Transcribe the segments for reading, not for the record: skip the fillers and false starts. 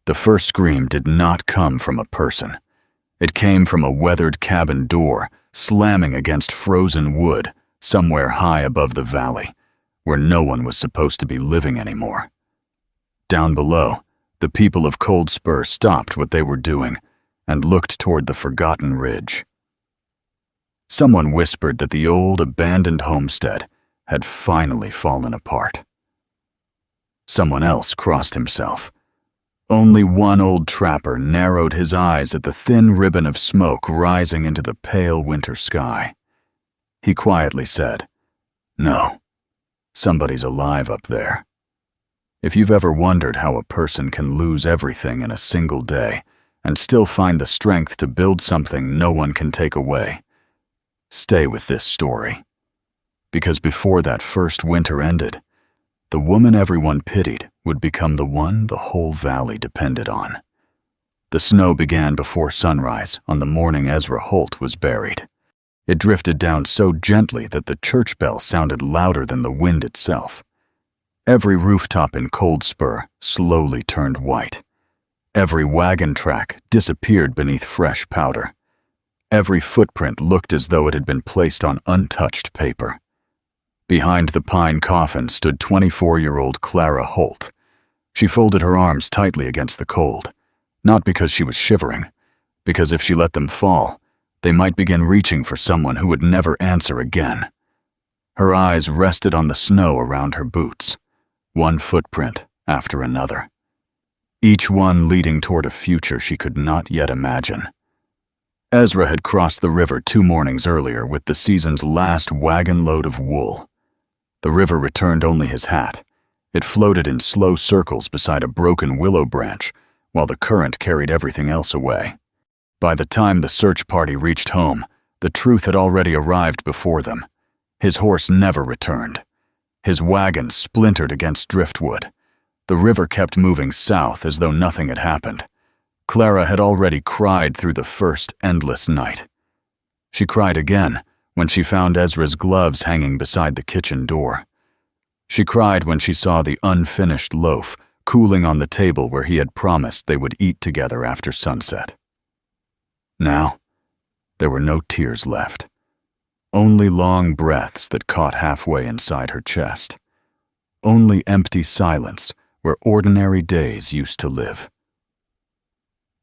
The first scream did not come from a person. It came from a weathered cabin door slamming against frozen wood somewhere high above the valley, where no one was supposed to be living anymore. Down below, the people of Cold Spur stopped what they were doing and looked toward the forgotten ridge. Someone whispered that the old abandoned homestead had finally fallen apart. Someone else crossed himself. Only one old trapper narrowed his eyes at the thin ribbon of smoke rising into the pale winter sky. He quietly said, "No, somebody's alive up there." If you've ever wondered how a person can lose everything in a single day and still find the strength to build something no one can take away, stay with this story. Because before that first winter ended, the woman everyone pitied would become the one the whole valley depended on. The snow began before sunrise on the morning Ezra Holt was buried. It drifted down so gently that the church bell sounded louder than the wind itself. Every rooftop in Cold Spur slowly turned white. Every wagon track disappeared beneath fresh powder. Every footprint looked as though it had been placed on untouched paper. Behind the pine coffin stood 24-year-old Clara Holt. She folded her arms tightly against the cold, not because she was shivering, because if she let them fall, they might begin reaching for someone who would never answer again. Her eyes rested on the snow around her boots, one footprint after another, each one leading toward a future she could not yet imagine. Ezra had crossed the river 2 mornings earlier with the season's last wagon load of wool. The river returned only his hat. It floated in slow circles beside a broken willow branch, while the current carried everything else away. By the time the search party reached home, the truth had already arrived before them. His horse never returned. His wagon splintered against driftwood. The river kept moving south as though nothing had happened. Clara had already cried through the first endless night. She cried again when she found Ezra's gloves hanging beside the kitchen door. She cried when she saw the unfinished loaf cooling on the table where he had promised they would eat together after sunset. Now, there were no tears left, only long breaths that caught halfway inside her chest, only empty silence where ordinary days used to live.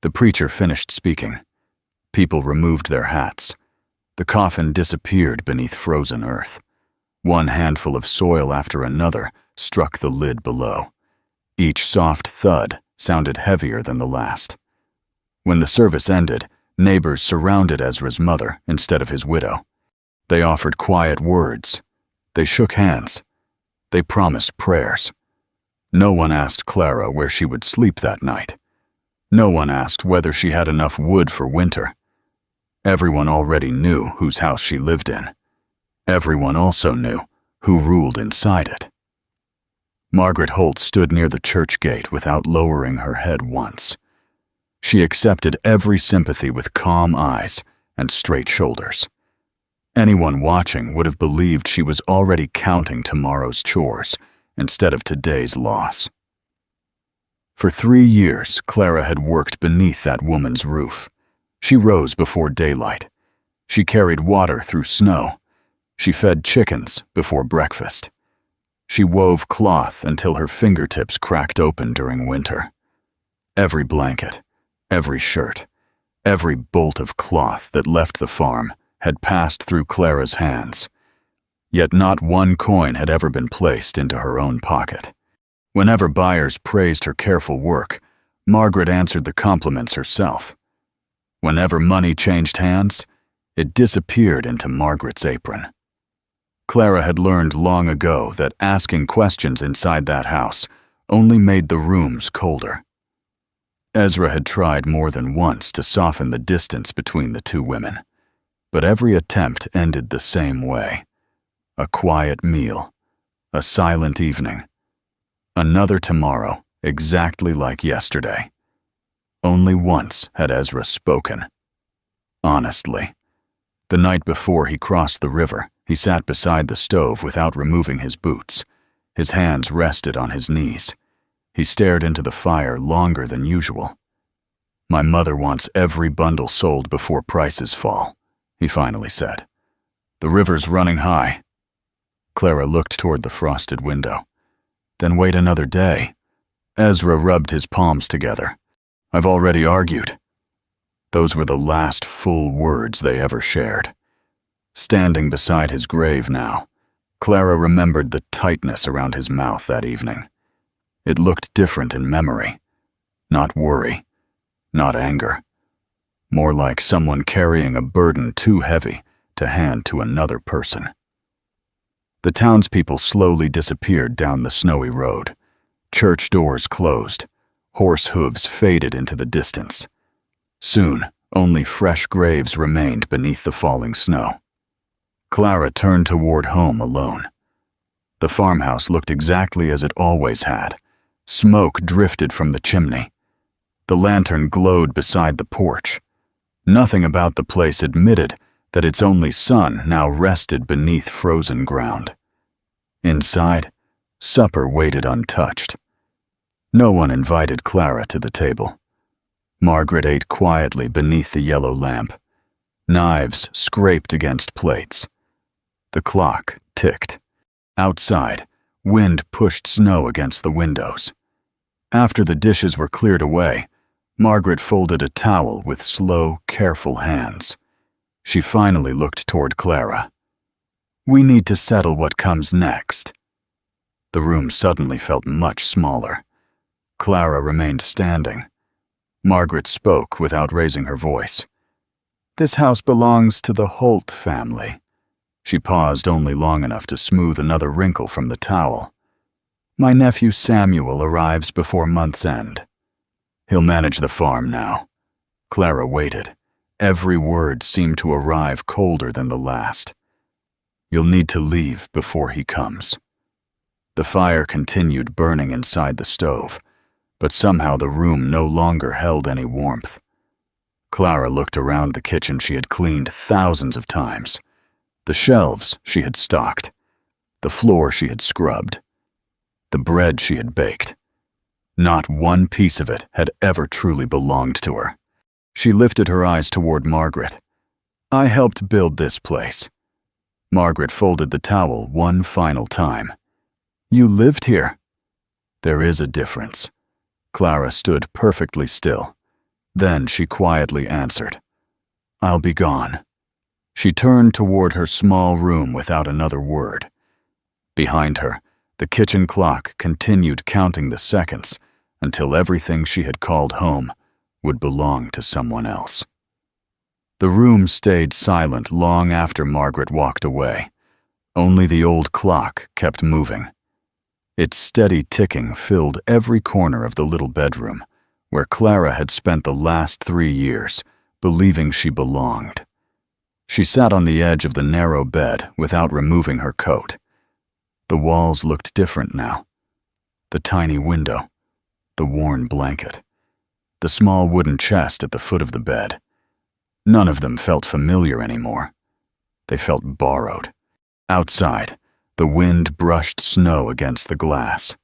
The preacher finished speaking. People removed their hats. The coffin disappeared beneath frozen earth. One handful of soil after another struck the lid below. Each soft thud sounded heavier than the last. When the service ended, neighbors surrounded Ezra's mother instead of his widow. They offered quiet words. They shook hands. They promised prayers. No one asked Clara where she would sleep that night. No one asked whether she had enough wood for winter. Everyone already knew whose house she lived in. Everyone also knew who ruled inside it. Margaret Holt stood near the church gate without lowering her head once. She accepted every sympathy with calm eyes and straight shoulders. Anyone watching would have believed she was already counting tomorrow's chores instead of today's loss. For 3 years, Clara had worked beneath that woman's roof. She rose before daylight. She carried water through snow. She fed chickens before breakfast. She wove cloth until her fingertips cracked open during winter. Every blanket, every shirt, every bolt of cloth that left the farm had passed through Clara's hands. Yet not one coin had ever been placed into her own pocket. Whenever buyers praised her careful work, Margaret answered the compliments herself. Whenever money changed hands, it disappeared into Margaret's apron. Clara had learned long ago that asking questions inside that house only made the rooms colder. Ezra had tried more than once to soften the distance between the 2 women, but every attempt ended the same way. A quiet meal, a silent evening, another tomorrow exactly like yesterday. Only once had Ezra spoken. Honestly. The night before he crossed the river, he sat beside the stove without removing his boots. His hands rested on his knees. He stared into the fire longer than usual. "My mother wants every bundle sold before prices fall," he finally said. "The river's running high." Clara looked toward the frosted window. "Then wait another day." Ezra rubbed his palms together. "I've already argued." Those were the last full words they ever shared. Standing beside his grave now, Clara remembered the tightness around his mouth that evening. It looked different in memory. Not worry, not anger. More like someone carrying a burden too heavy to hand to another person. The townspeople slowly disappeared down the snowy road. Church doors closed. Horse hooves faded into the distance. Soon, only fresh graves remained beneath the falling snow. Clara turned toward home alone. The farmhouse looked exactly as it always had. Smoke drifted from the chimney. The lantern glowed beside the porch. Nothing about the place admitted that its only son now rested beneath frozen ground. Inside, supper waited untouched. No one invited Clara to the table. Margaret ate quietly beneath the yellow lamp. Knives scraped against plates. The clock ticked. Outside, wind pushed snow against the windows. After the dishes were cleared away, Margaret folded a towel with slow, careful hands. She finally looked toward Clara. "We need to settle what comes next." The room suddenly felt much smaller. Clara remained standing. Margaret spoke without raising her voice. "This house belongs to the Holt family." She paused only long enough to smooth another wrinkle from the towel. "My nephew Samuel arrives before month's end. He'll manage the farm now." Clara waited. Every word seemed to arrive colder than the last. "You'll need to leave before he comes." The fire continued burning inside the stove, but somehow the room no longer held any warmth. Clara looked around the kitchen she had cleaned thousands of times. The shelves she had stocked. The floor she had scrubbed. The bread she had baked. Not one piece of it had ever truly belonged to her. She lifted her eyes toward Margaret. "I helped build this place." Margaret folded the towel one final time. "You lived here." "There is a difference." Clara stood perfectly still. Then she quietly answered, "I'll be gone." She turned toward her small room without another word. Behind her, the kitchen clock continued counting the seconds until everything she had called home would belong to someone else. The room stayed silent long after Margaret walked away. Only the old clock kept moving. Its steady ticking filled every corner of the little bedroom, where Clara had spent the last 3 years, believing she belonged. She sat on the edge of the narrow bed without removing her coat. The walls looked different now. The tiny window, the worn blanket, the small wooden chest at the foot of the bed. None of them felt familiar anymore. They felt borrowed. Outside, the wind brushed snow against the glass.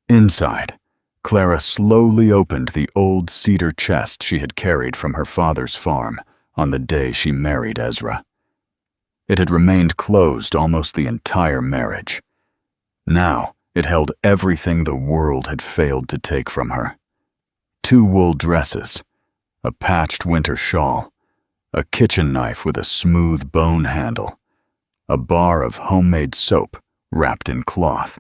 Inside, Clara slowly opened the old cedar chest she had carried from her father's farm on the day she married Ezra. It had remained closed almost the entire marriage. Now, it held everything the world had failed to take from her. 2 wool dresses, a patched winter shawl, a kitchen knife with a smooth bone handle, a bar of homemade soap wrapped in cloth,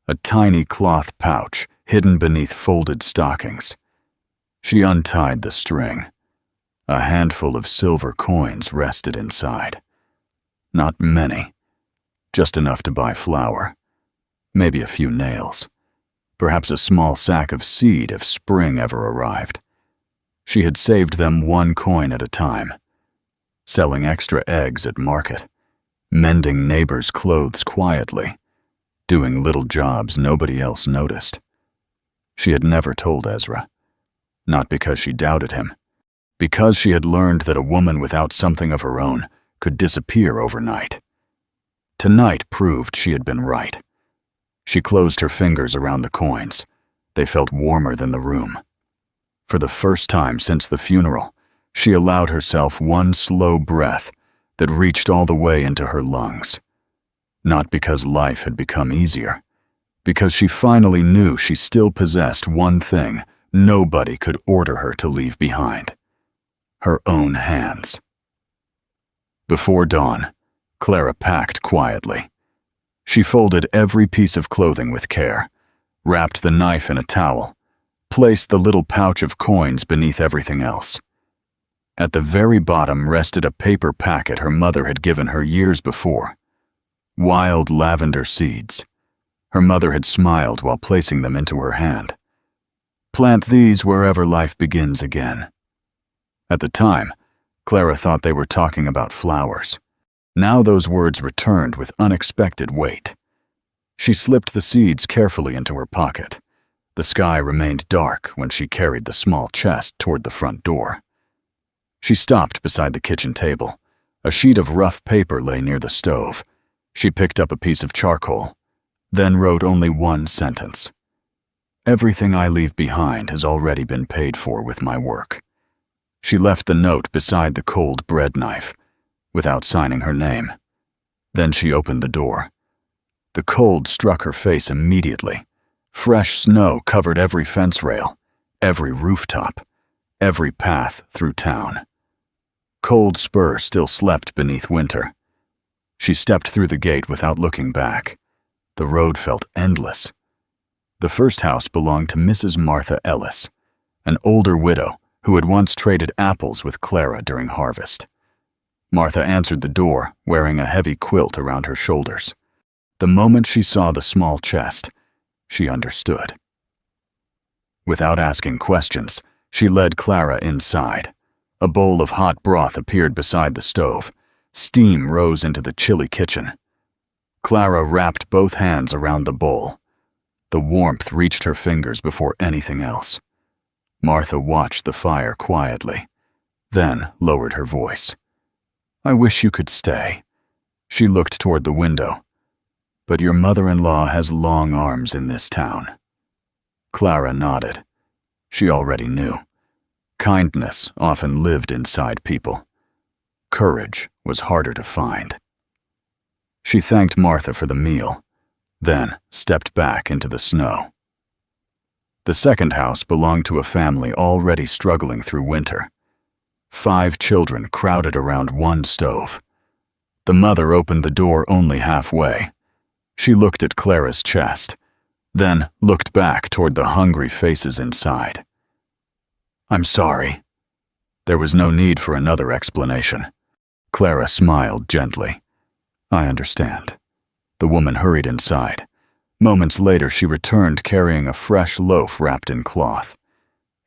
a tiny cloth pouch hidden beneath folded stockings. She untied the string. A handful of silver coins rested inside. Not many, just enough to buy flour, maybe a few nails, perhaps a small sack of seed if spring ever arrived. She had saved them 1 coin at a time, selling extra eggs at market, mending neighbors' clothes quietly, doing little jobs nobody else noticed. She had never told Ezra, not because she doubted him, because she had learned that a woman without something of her own could disappear overnight. Tonight proved she had been right. She closed her fingers around the coins, They felt warmer than the room. For the first time since the funeral, she allowed herself one slow breath that reached all the way into her lungs. Not because life had become easier, because she finally knew she still possessed one thing nobody could order her to leave behind: her own hands. Before dawn, Clara packed quietly. She folded every piece of clothing with care, wrapped the knife in a towel, placed the little pouch of coins beneath everything else. At the very bottom rested a paper packet her mother had given her years before. Wild lavender seeds. Her mother had smiled while placing them into her hand. Plant these wherever life begins again. At the time, Clara thought they were talking about flowers. Now those words returned with unexpected weight. She slipped the seeds carefully into her pocket. The sky remained dark when she carried the small chest toward the front door. She stopped beside the kitchen table. A sheet of rough paper lay near the stove. She picked up a piece of charcoal, then wrote only one sentence. "Everything I leave behind has already been paid for with my work." She left the note beside the cold bread knife, without signing her name. Then she opened the door. The cold struck her face immediately. Fresh snow covered every fence rail, every rooftop, every path through town. Cold Spur still slept beneath winter. She stepped through the gate without looking back. The road felt endless. The first house belonged to Mrs. Martha Ellis, an older widow who had once traded apples with Clara during harvest. Martha answered the door, wearing a heavy quilt around her shoulders. The moment she saw the small chest, she understood. Without asking questions, she led Clara inside. A bowl of hot broth appeared beside the stove. Steam rose into the chilly kitchen. Clara wrapped both hands around the bowl. The warmth reached her fingers before anything else. Martha watched the fire quietly, then lowered her voice. "I wish you could stay." She looked toward the window. "But your mother-in-law has long arms in this town." Clara nodded. She already knew. Kindness often lived inside people. Courage was harder to find. She thanked Martha for the meal, then stepped back into the snow. The second house belonged to a family already struggling through winter. 5 children crowded around one stove. The mother opened the door only halfway. She looked at Clara's chest, then looked back toward the hungry faces inside. "I'm sorry." There was no need for another explanation. Clara smiled gently. "I understand." The woman hurried inside. Moments later, she returned carrying a fresh loaf wrapped in cloth.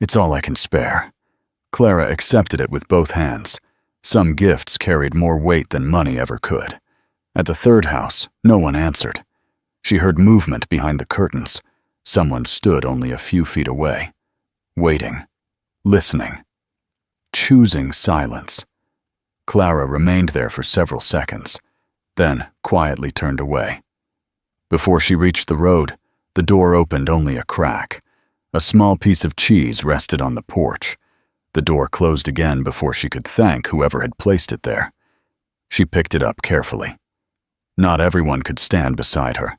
"It's all I can spare." Clara accepted it with both hands. Some gifts carried more weight than money ever could. At the third house, no one answered. She heard movement behind the curtains. Someone stood only a few feet away, waiting, listening, choosing silence. Clara remained there for several seconds, then quietly turned away. Before she reached the road, the door opened only a crack. A small piece of cheese rested on the porch. The door closed again before she could thank whoever had placed it there. She picked it up carefully. Not everyone could stand beside her.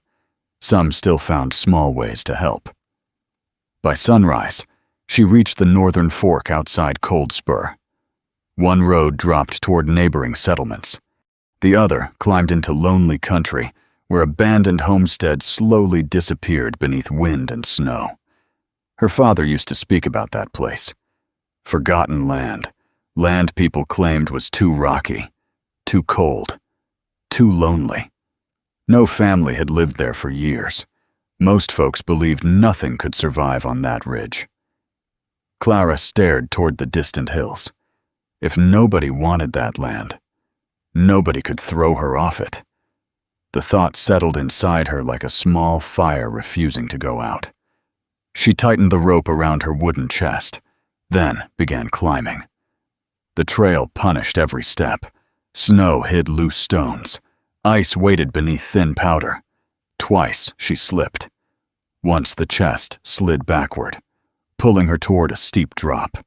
Some still found small ways to help. By sunrise, she reached the northern fork outside Cold Spur. One road dropped toward neighboring settlements. The other climbed into lonely country where abandoned homesteads slowly disappeared beneath wind and snow. Her father used to speak about that place. Forgotten land, land people claimed was too rocky, too cold, too lonely. No family had lived there for years. Most folks believed nothing could survive on that ridge. Clara stared toward the distant hills. If nobody wanted that land, nobody could throw her off it. The thought settled inside her like a small fire refusing to go out. She tightened the rope around her wooden chest, then began climbing. The trail punished every step. Snow hid loose stones. Ice waited beneath thin powder. Twice she slipped. Once the chest slid backward, pulling her toward a steep drop.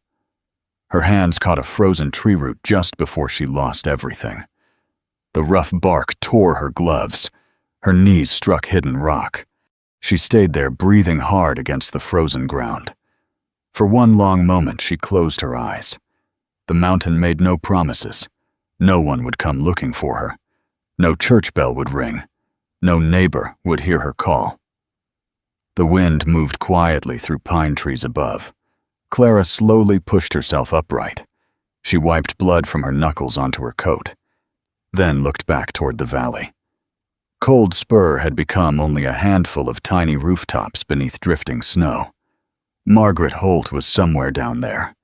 Her hands caught a frozen tree root just before she lost everything. The rough bark tore her gloves. Her knees struck hidden rock. She stayed there, breathing hard against the frozen ground. For one long moment, she closed her eyes. The mountain made no promises. No one would come looking for her. No church bell would ring. No neighbor would hear her call. The wind moved quietly through pine trees above. Clara slowly pushed herself upright. She wiped blood from her knuckles onto her coat, then looked back toward the valley. Cold Spur had become only a handful of tiny rooftops beneath drifting snow. Margaret Holt was somewhere down there,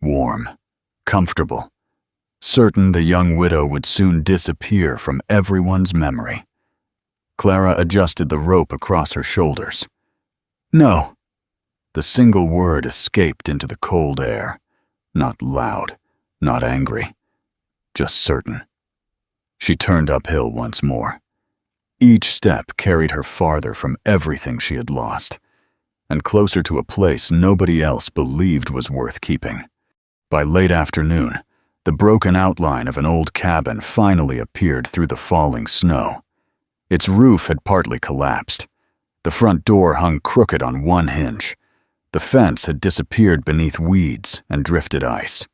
warm, comfortable, certain the young widow would soon disappear from everyone's memory. Clara adjusted the rope across her shoulders. No. The single word escaped into the cold air, not loud, not angry, just certain. She turned uphill once more. Each step carried her farther from everything she had lost, and closer to a place nobody else believed was worth keeping. By late afternoon, the broken outline of an old cabin finally appeared through the falling snow. Its roof had partly collapsed. The front door hung crooked on one hinge. The fence had disappeared beneath weeds and drifted ice.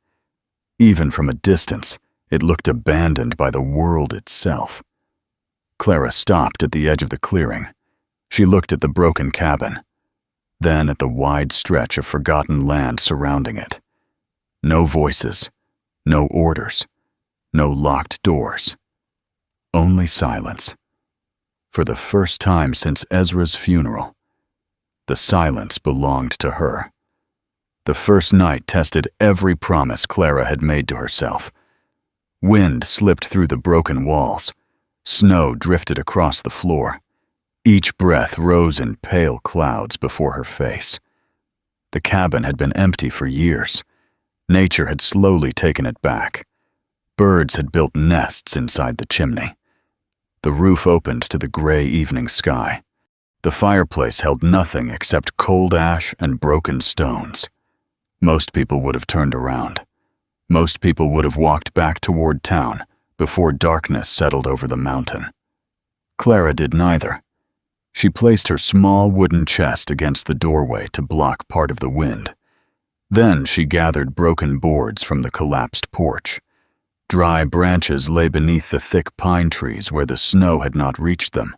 Even from a distance, it looked abandoned by the world itself. Clara stopped at the edge of the clearing. She looked at the broken cabin, then at the wide stretch of forgotten land surrounding it. No voices, no orders, no locked doors. Only silence. For the first time since Ezra's funeral, the silence belonged to her. The first night tested every promise Clara had made to herself. Wind slipped through the broken walls. Snow drifted across the floor. Each breath rose in pale clouds before her face. The cabin had been empty for years. Nature had slowly taken it back. Birds had built nests inside the chimney. The roof opened to the gray evening sky. The fireplace held nothing except cold ash and broken stones. Most people would have turned around. Most people would have walked back toward town before darkness settled over the mountain. Clara did neither. She placed her small wooden chest against the doorway to block part of the wind. Then she gathered broken boards from the collapsed porch. Dry branches lay beneath the thick pine trees where the snow had not reached them.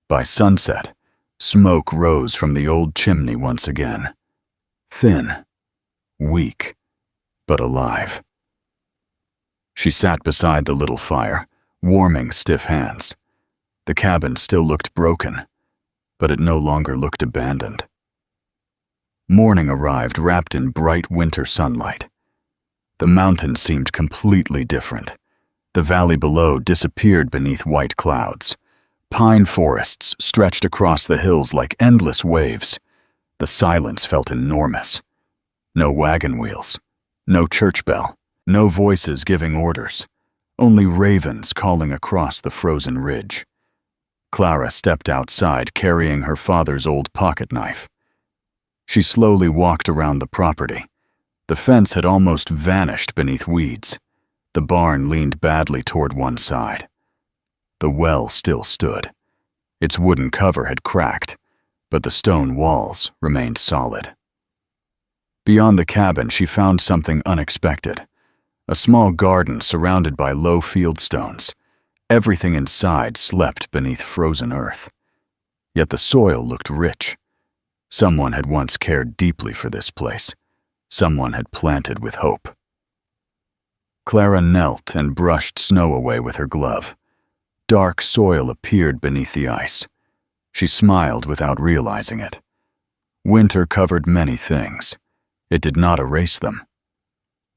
By sunset, smoke rose from the old chimney once again. Thin, weak, but alive. She sat beside the little fire, warming stiff hands. The cabin still looked broken, but it no longer looked abandoned. Morning arrived wrapped in bright winter sunlight. The mountain seemed completely different. The valley below disappeared beneath white clouds. Pine forests stretched across the hills like endless waves. The silence felt enormous. No wagon wheels, no church bell, no voices giving orders, only ravens calling across the frozen ridge. Clara stepped outside carrying her father's old pocket knife. She slowly walked around the property. The fence had almost vanished beneath weeds. The barn leaned badly toward one side. The well still stood. Its wooden cover had cracked, but the stone walls remained solid. Beyond the cabin, she found something unexpected. A small garden surrounded by low fieldstones. Everything inside slept beneath frozen earth. Yet the soil looked rich. Someone had once cared deeply for this place. Someone had planted with hope. Clara knelt and brushed snow away with her glove. Dark soil appeared beneath the ice. She smiled without realizing it. Winter covered many things. It did not erase them.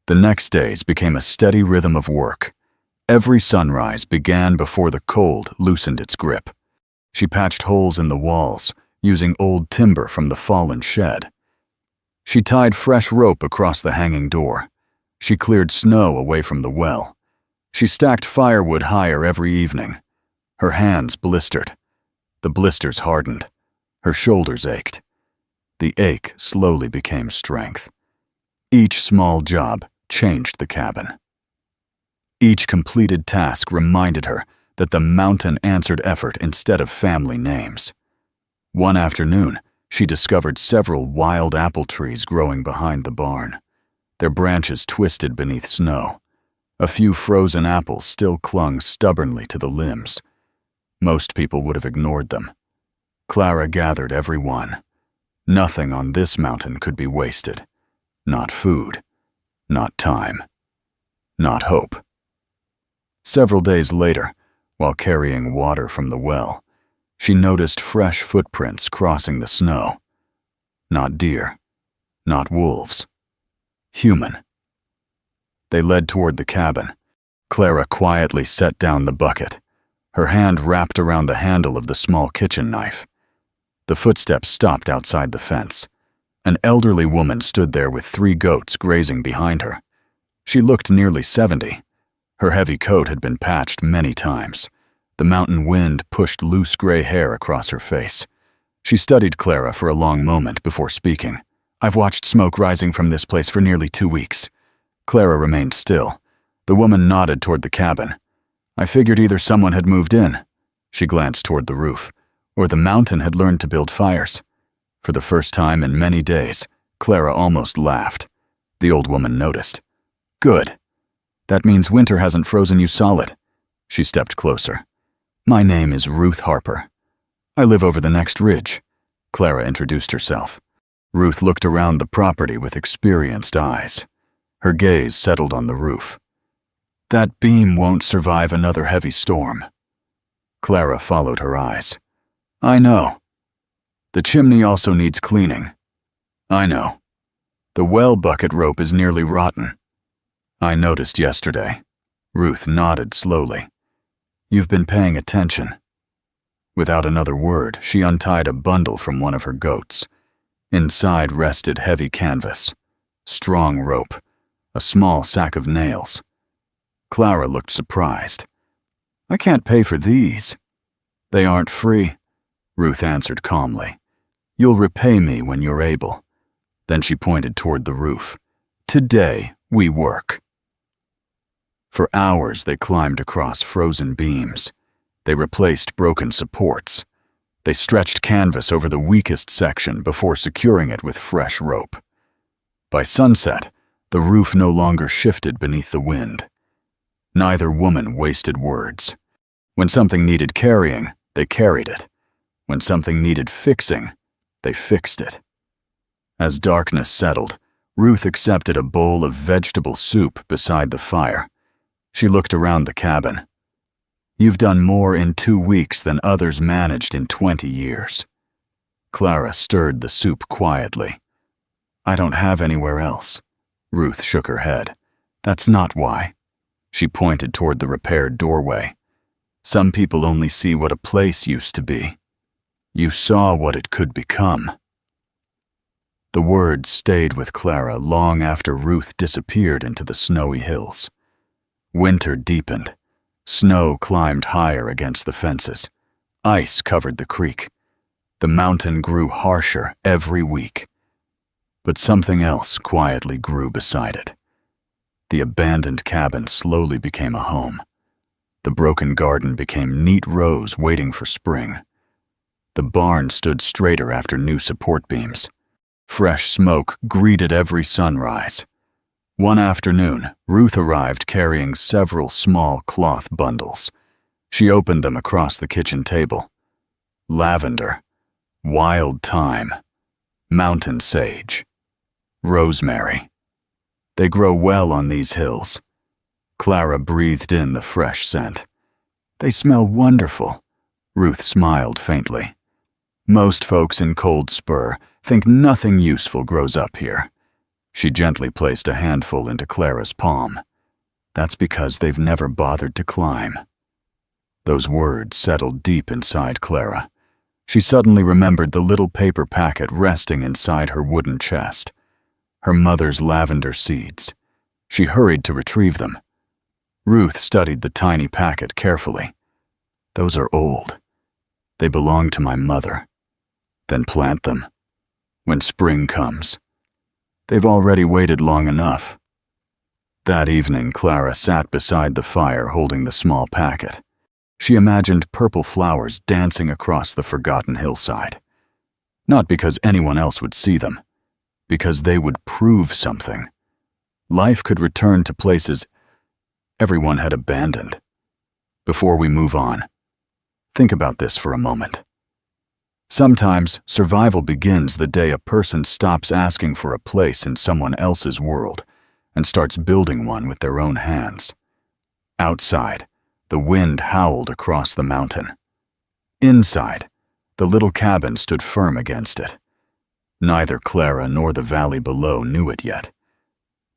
The next days became a steady rhythm of work. Every sunrise began before the cold loosened its grip. She patched holes in the walls, using old timber from the fallen shed. She tied fresh rope across the hanging door. She cleared snow away from the well. She stacked firewood higher every evening. Her hands blistered. The blisters hardened. Her shoulders ached. The ache slowly became strength. Each small job changed the cabin. Each completed task reminded her that the mountain answered effort instead of family names. One afternoon, she discovered several wild apple trees growing behind the barn. Their branches twisted beneath snow. A few frozen apples still clung stubbornly to the limbs. Most people would have ignored them. Clara gathered every one. Nothing on this mountain could be wasted. Not food, not time, not hope. Several days later, while carrying water from the well, she noticed fresh footprints crossing the snow. Not deer, not wolves. Human. They led toward the cabin. Clara quietly set down the bucket, her hand wrapped around the handle of the small kitchen knife. The footsteps stopped outside the fence. An elderly woman stood there with 3 goats grazing behind her. She looked nearly 70. Her heavy coat had been patched many times. The mountain wind pushed loose gray hair across her face. She studied Clara for a long moment before speaking. "I've watched smoke rising from this place for nearly 2 weeks." Clara remained still. The woman nodded toward the cabin. "I figured either someone had moved in," she glanced toward the roof, "or the mountain had learned to build fires." For the first time in many days, Clara almost laughed. The old woman noticed. "Good. That means winter hasn't frozen you solid." She stepped closer. "My name is Ruth Harper. I live over the next ridge." Clara introduced herself. Ruth looked around the property with experienced eyes. Her gaze settled on the roof. "That beam won't survive another heavy storm." Clara followed her eyes. "I know. The chimney also needs cleaning." "I know. The well bucket rope is nearly rotten." "I noticed yesterday." Ruth nodded slowly. "You've been paying attention." Without another word, she untied a bundle from one of her goats. Inside rested heavy canvas, strong rope, a small sack of nails. Clara looked surprised. "I can't pay for these." "They aren't free," Ruth answered calmly. "You'll repay me when you're able." Then she pointed toward the roof. "Today, we work." For hours they climbed across frozen beams. They replaced broken supports. They stretched canvas over the weakest section before securing it with fresh rope. By sunset, the roof no longer shifted beneath the wind. Neither woman wasted words. When something needed carrying, they carried it. When something needed fixing, they fixed it. As darkness settled, Ruth accepted a bowl of vegetable soup beside the fire. She looked around the cabin. "You've done more in 2 weeks than others managed in 20 years. Clara stirred the soup quietly. "I don't have anywhere else." Ruth shook her head. "That's not why." She pointed toward the repaired doorway. "Some people only see what a place used to be. You saw what it could become." The words stayed with Clara long after Ruth disappeared into the snowy hills. Winter deepened. Snow climbed higher against the fences. Ice covered the creek. The mountain grew harsher every week. But something else quietly grew beside it. The abandoned cabin slowly became a home. The broken garden became neat rows waiting for spring. The barn stood straighter after new support beams. Fresh smoke greeted every sunrise. One afternoon, Ruth arrived carrying several small cloth bundles. She opened them across the kitchen table. Lavender, wild thyme, mountain sage, rosemary. They grow well on these hills. Clara breathed in the fresh scent. "They smell wonderful." Ruth smiled faintly. "Most folks in Cold Spur think nothing useful grows up here." She gently placed a handful into Clara's palm. "That's because they've never bothered to climb." Those words settled deep inside Clara. She suddenly remembered the little paper packet resting inside her wooden chest. Her mother's lavender seeds. She hurried to retrieve them. Ruth studied the tiny packet carefully. "Those are old. They belong to my mother. then plant them. When spring comes, they've already waited long enough. That evening, Clara sat beside the fire holding the small packet. She imagined purple flowers dancing across the forgotten hillside. Not because anyone else would see them, because they would prove something. Life could return to places everyone had abandoned. Before we move on, think about this for a moment. Sometimes survival begins the day a person stops asking for a place in someone else's world and starts building one with their own hands. Outside, the wind howled across the mountain. Inside, the little cabin stood firm against it. Neither Clara nor the valley below knew it yet.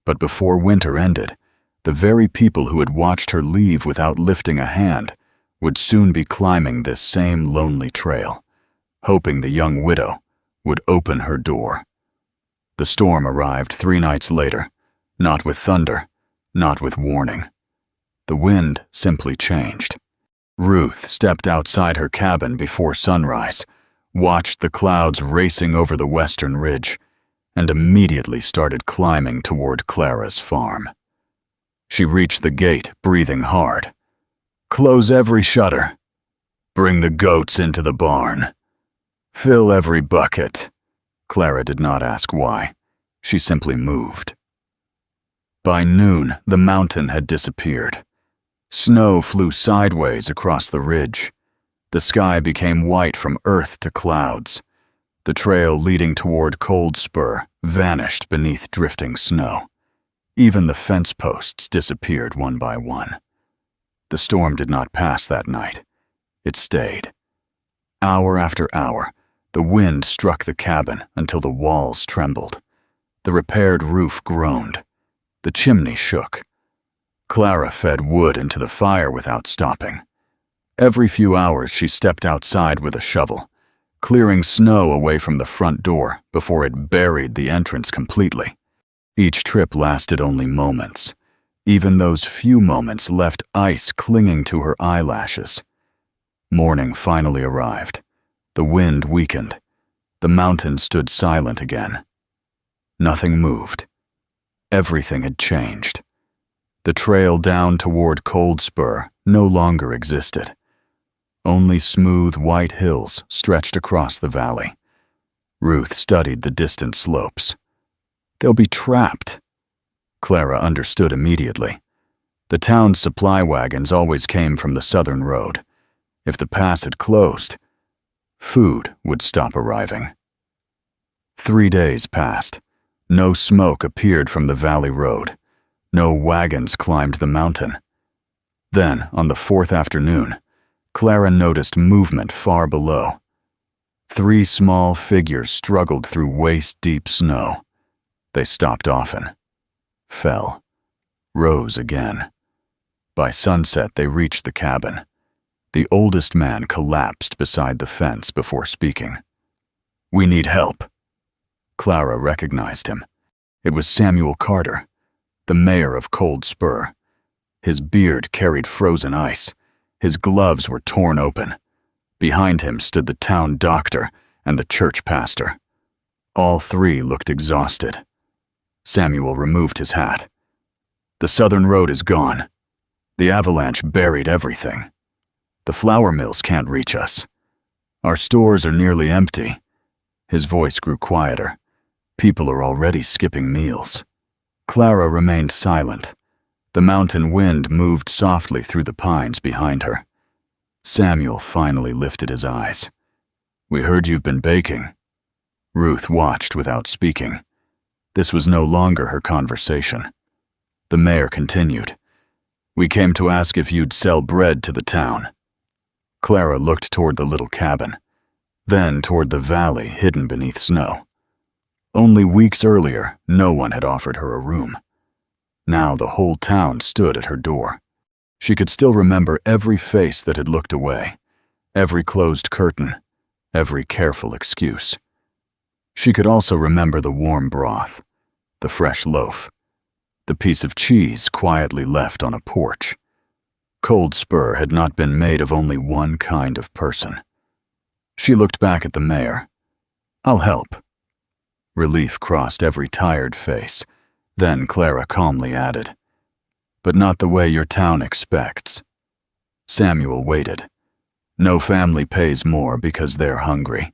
But before winter ended, the very people who had watched her leave without lifting a hand would soon be climbing this same lonely trail, hoping the young widow would open her door. The storm arrived 3 nights later, not with thunder, not with warning. The wind simply changed. Ruth stepped outside her cabin before sunrise, watched the clouds racing over the western ridge, and immediately started climbing toward Clara's farm. She reached the gate, breathing hard. "Close every shutter. Bring the goats into the barn. Fill every bucket." Clara did not ask why. She simply moved. By noon, the mountain had disappeared. Snow flew sideways across the ridge. The sky became white from earth to clouds. The trail leading toward Cold Spur vanished beneath drifting snow. Even the fence posts disappeared one by one. The storm did not pass that night. It stayed. Hour after hour, the wind struck the cabin until the walls trembled. The repaired roof groaned. The chimney shook. Clara fed wood into the fire without stopping. Every few hours she stepped outside with a shovel, clearing snow away from the front door before it buried the entrance completely. Each trip lasted only moments. Even those few moments left ice clinging to her eyelashes. Morning finally arrived. The wind weakened. The mountain stood silent again. Nothing moved. Everything had changed. The trail down toward Cold Spur no longer existed. Only smooth white hills stretched across the valley. Ruth studied the distant slopes. They'll be trapped. Clara understood immediately. The town's supply wagons always came from the southern road. If the pass had closed, food would stop arriving. 3 days passed. No smoke appeared from the valley road. No wagons climbed the mountain. Then, on the 4th afternoon, Clara noticed movement far below. 3 small figures struggled through waist-deep snow. They stopped often, fell, rose again. By sunset, they reached the cabin. The oldest man collapsed beside the fence before speaking. "We need help." Clara recognized him. It was Samuel Carter, the mayor of Cold Spur. His beard carried frozen ice. His gloves were torn open. Behind him stood the town doctor and the church pastor. All 3 looked exhausted. Samuel removed his hat. "The southern road is gone. The avalanche buried everything. The flour mills can't reach us. Our stores are nearly empty." His voice grew quieter. "People are already skipping meals." Clara remained silent. The mountain wind moved softly through the pines behind her. Samuel finally lifted his eyes. "We heard you've been baking." Ruth watched without speaking. This was no longer her conversation. The mayor continued. "We came to ask if you'd sell bread to the town." Clara looked toward the little cabin, then toward the valley hidden beneath snow. Only weeks earlier, no one had offered her a room. Now the whole town stood at her door. She could still remember every face that had looked away, every closed curtain, every careful excuse. She could also remember the warm broth, the fresh loaf, the piece of cheese quietly left on a porch. Cold Spur had not been made of only one kind of person. She looked back at the mayor. I'll help." Relief crossed every tired face. Then Clara calmly added, "But not the way your town expects." Samuel waited. No family pays more because they're hungry.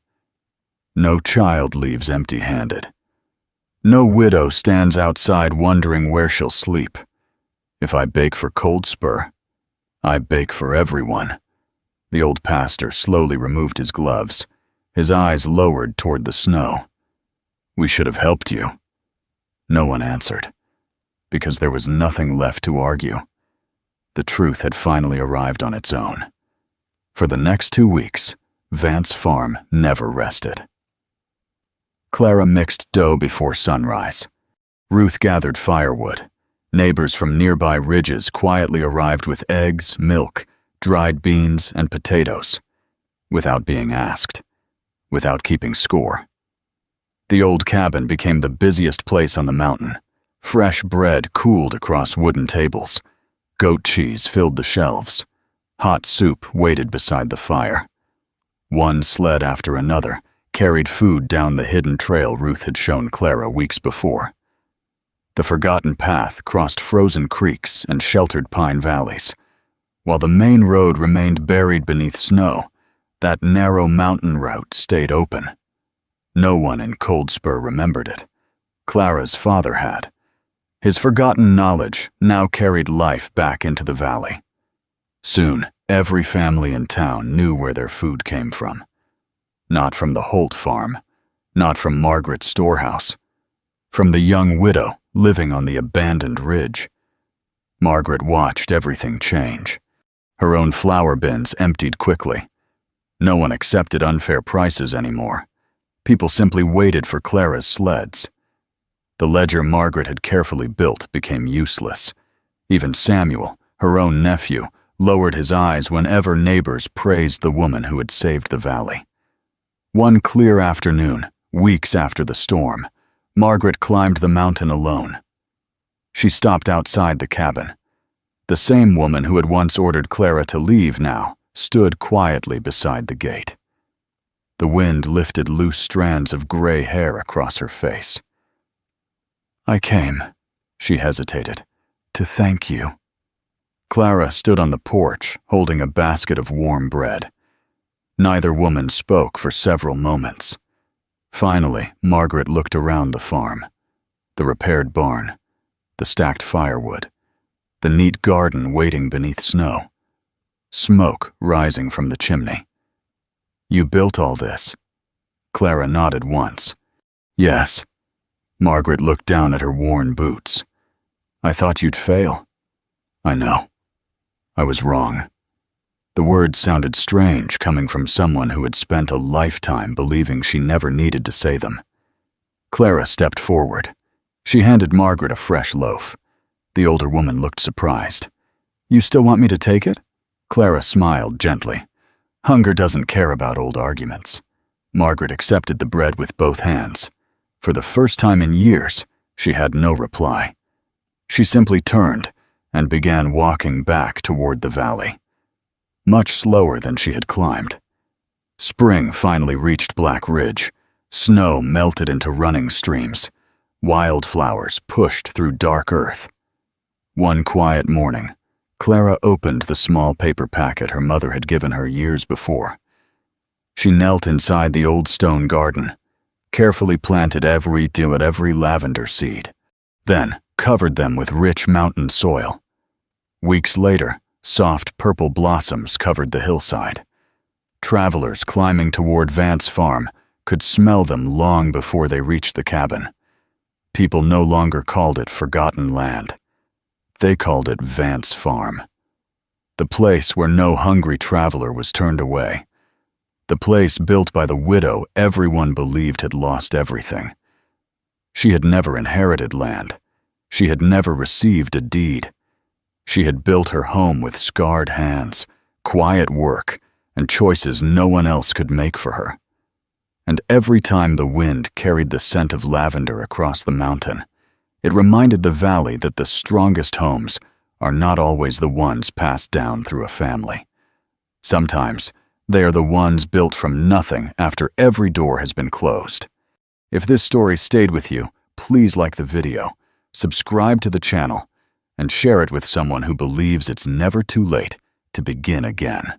No child leaves empty-handed. No widow stands outside wondering where she'll sleep. If I bake for Cold Spur, I bake for everyone. The old pastor slowly removed his gloves, his eyes lowered toward the snow. "We should have helped you." No one answered, because there was nothing left to argue. The truth had finally arrived on its own. For the next 2 weeks, Vance Farm never rested. Clara mixed dough before sunrise. Ruth gathered firewood. Neighbors from nearby ridges quietly arrived with eggs, milk, dried beans, and potatoes, without being asked, without keeping score. The old cabin became the busiest place on the mountain. Fresh bread cooled across wooden tables. Goat cheese filled the shelves. Hot soup waited beside the fire. One sled after another carried food down the hidden trail Ruth had shown Clara weeks before. The forgotten path crossed frozen creeks and sheltered pine valleys. While the main road remained buried beneath snow, that narrow mountain route stayed open. No one in Cold Spur remembered it. Clara's father had. His forgotten knowledge now carried life back into the valley. Soon, every family in town knew where their food came from. Not from the Holt farm, not from Margaret's storehouse, from the young widow living on the abandoned ridge. Margaret watched everything change. Her own flour bins emptied quickly. No one accepted unfair prices anymore. People simply waited for Clara's sleds. The ledger Margaret had carefully built became useless. Even Samuel, her own nephew, lowered his eyes whenever neighbors praised the woman who had saved the valley. One clear afternoon, weeks after the storm, Margaret climbed the mountain alone. She stopped outside the cabin. The same woman who had once ordered Clara to leave now stood quietly beside the gate. The wind lifted loose strands of gray hair across her face. "I came," she hesitated, "to thank you." Clara stood on the porch, holding a basket of warm bread. Neither woman spoke for several moments. Finally, Margaret looked around the farm. The repaired barn, the stacked firewood, the neat garden waiting beneath snow. Smoke rising from the chimney. "You built all this?" Clara nodded once. "Yes." Margaret looked down at her worn boots. "I thought you'd fail." "I know. I was wrong." The words sounded strange coming from someone who had spent a lifetime believing she never needed to say them. Clara stepped forward. She handed Margaret a fresh loaf. The older woman looked surprised. "You still want me to take it?" Clara smiled gently. Hunger doesn't care about old arguments. Margaret accepted the bread with both hands. For the first time in years, she had no reply. She simply turned and began walking back toward the valley, much slower than she had climbed. Spring finally reached Black Ridge. Snow melted into running streams. Wildflowers pushed through dark earth. One quiet morning, Clara opened the small paper packet her mother had given her years before. She knelt inside the old stone garden, carefully planted every lavender seed, then covered them with rich mountain soil. Weeks later, soft purple blossoms covered the hillside. Travelers climbing toward Vance Farm could smell them long before they reached the cabin. People no longer called it Forgotten Land. They called it Vance Farm. The place where no hungry traveler was turned away. The place built by the widow everyone believed had lost everything. She had never inherited land. She had never received a deed. She had built her home with scarred hands, quiet work, and choices no one else could make for her. And every time the wind carried the scent of lavender across the mountain, it reminded the valley that the strongest homes are not always the ones passed down through a family. Sometimes, They are the ones built from nothing after every door has been closed. If this story stayed with you, please like the video, subscribe to the channel, and share it with someone who believes it's never too late to begin again.